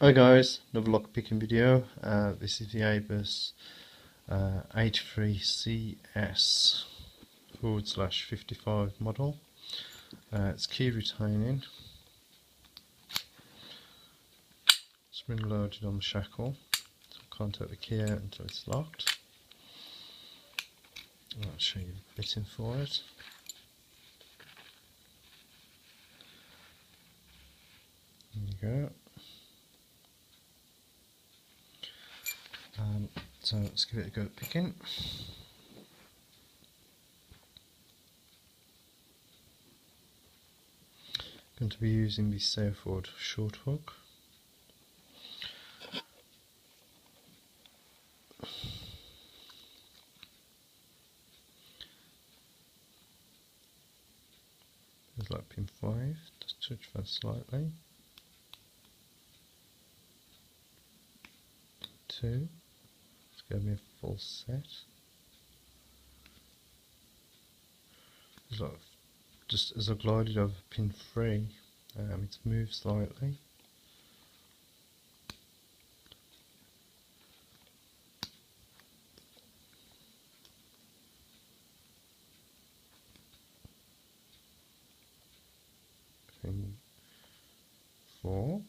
Hi guys, another lock picking video. This is the ABUS 83CS/55 model. It's key retaining, spring loaded on the shackle, so I can't take the key out until it's locked. I'll show you the fitting for it. There you go. So let's give it a go at picking. Going to be using the Southwood short hook. There's like pin 5, just touch that slightly. 2, let's give me a full set. There's like, just as I glided over pin 3, it's moved slightly. Pin 4.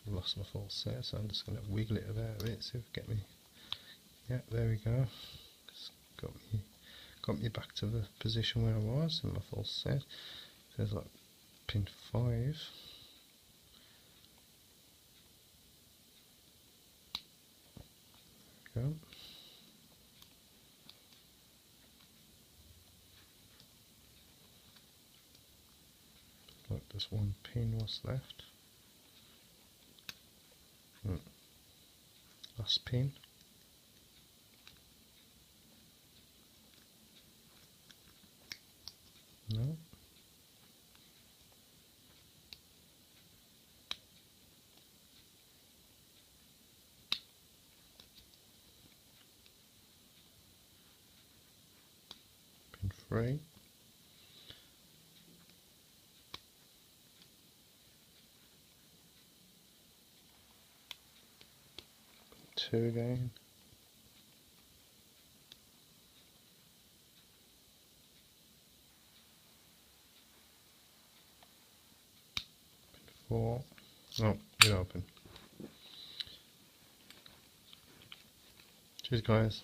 I've lost my full set, so I'm just going to wiggle it about a bit, see if I get me. Yeah, there we go. It's got me back to the position where I was in my full set. There's like pin 5. There we go. Like there's one pin was left. Last pin. No. Pin 3. Pin 2 again. Pin 4. Oh, it open. Cheers guys.